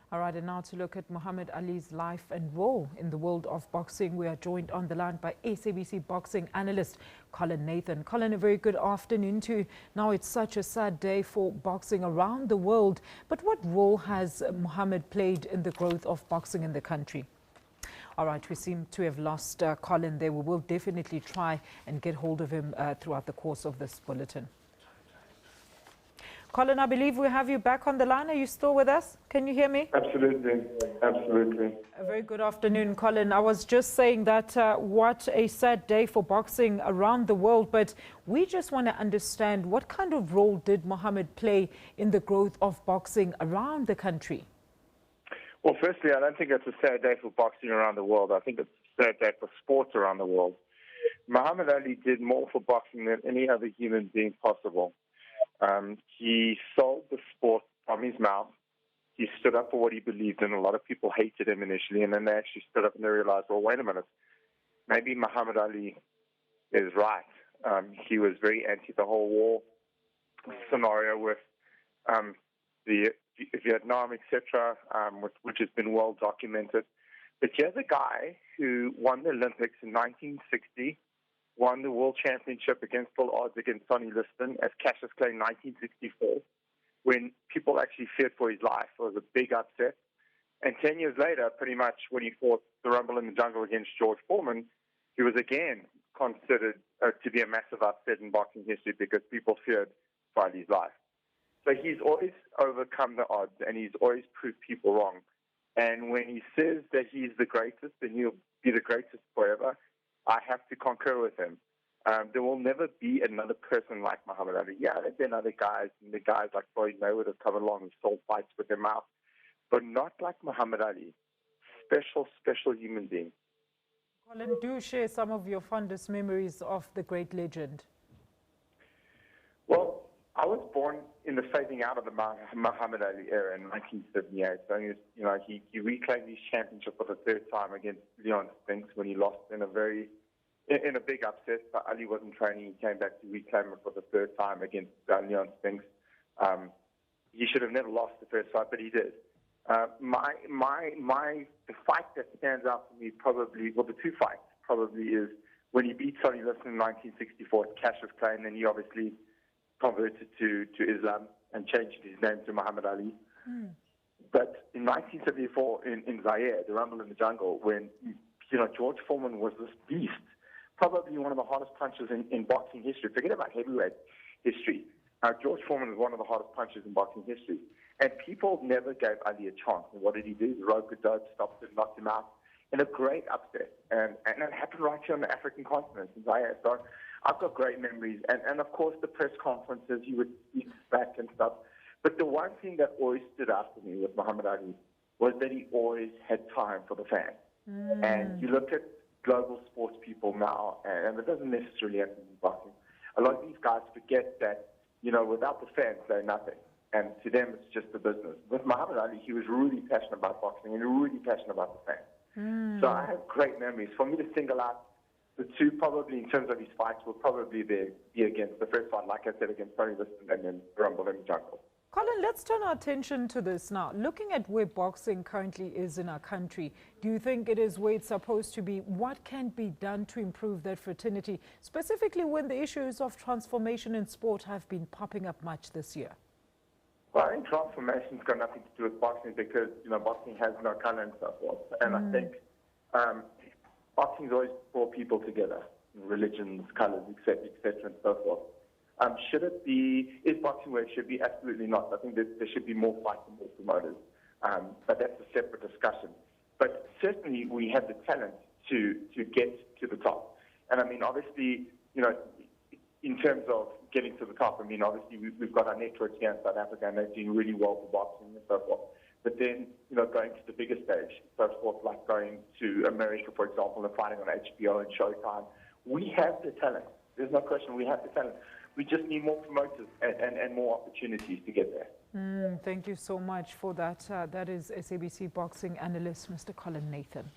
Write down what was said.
All right, and now to look at Muhammad Ali's life and role in the world of boxing, we are joined on the line by SABC Boxing analyst Colin Nathan. Colin, a very good afternoon to you. Now, it's such a sad day for boxing around the world, but what role has Muhammad played in the growth of boxing in the country? All right, we seem to have lost Colin there. We will definitely try and get hold of him throughout the course of this bulletin. Colin, I believe we have you back on the line. Are you still with us? Can you hear me? Absolutely. Absolutely. A very good afternoon, Colin. I was just saying that what a sad day for boxing around the world, but we just want to understand what kind of role did Muhammad play in the growth of boxing around the country? Well, firstly, I don't think it's a sad day for boxing around the world. I think it's a sad day for sports around the world. Muhammad Ali did more for boxing than any other human being possible. He sold the sport from his mouth. He stood up for what he believed in. A lot of people hated him initially, and then they actually stood up and they realized, well, wait a minute, maybe Muhammad Ali is right. He was very anti the whole war scenario with the Vietnam, etc., which has been well documented. But here's a guy who won the Olympics in 1960, won the World Championship against all odds against Sonny Liston as Cassius Clay in 1964, when people actually feared for his life. It was a big upset. And 10 years later, pretty much when he fought the Rumble in the Jungle against George Foreman, he was again considered to be a massive upset in boxing history because people feared for his life. So he's always overcome the odds, and he's always proved people wrong. And when he says that he's the greatest and he'll be the greatest forever, I have to concur with him. There will never be another person like Muhammad Ali. Yeah, there have been other guys, and the guys like Floyd Mayweather have come along and sold fights with their mouth, but not like Muhammad Ali. Special human being. Colin, do share some of your fondest memories of the great legend. Well, I was born in the fading out of the Muhammad Ali era in 1978. So he reclaimed his championship for the third time against Leon Spinks when he lost in a big upset. But Ali wasn't training. He came back to reclaim it for the third time against Leon Spinks. He should have never lost the first fight, but he did. The fight that stands out for me probably, well, the two fights probably is when he beat Sonny Liston in 1964 at Cassius Clay, and then he obviously converted to Islam and changed his name to Muhammad Ali. But in 1974 in Zaire, the Rumble in the Jungle, when George Foreman was this beast, probably one of the hardest punchers in boxing history. Forget about heavyweight history. George Foreman was one of the hardest punchers in boxing history. And people never gave Ali a chance. And what did he do? He roped a dope, stopped it, knocked him out in a great upset. And it happened right here on the African continent in Zaire. So I've got great memories. And of course, the press conferences, he would speak back and stuff. But the one thing that always stood out to me with Muhammad Ali was that he always had time for the fans. And you look at global sports people now, and it doesn't necessarily have to be boxing. A lot of these guys forget that, without the fans, they're nothing. And to them, it's just a business. With Muhammad Ali, he was really passionate about boxing and really passionate about the fans. So I have great memories. For me to single out the two, probably in terms of his fights, will probably be against the first fight, like I said, against Sonny Liston and then Rumble in the Jungle. Colin, let's turn our attention to this now. Looking at where boxing currently is in our country, do you think it is where it's supposed to be? What can be done to improve that fraternity, specifically when the issues of transformation in sport have been popping up much this year? Well, I think transformation's got nothing to do with boxing because, boxing has no color and so forth. And I think boxing's always brought people together, religions, colors, etc., and so forth. Is boxing where it should be? Absolutely not. I think that there should be more fights and more promoters. But that's a separate discussion. But certainly we have the talent to get to the top. And I mean, obviously, in terms of getting to the top, I mean, obviously we've got our networks here in South Africa and they're doing really well for boxing and so forth. But then, going to the bigger stage, so forth, like going to America, for example, and fighting on HBO and Showtime, we have the talent. There's no question we have the talent. We just need more promoters and more opportunities to get there. Thank you so much for that. That is SABC Boxing analyst, Mr. Colin Nathan.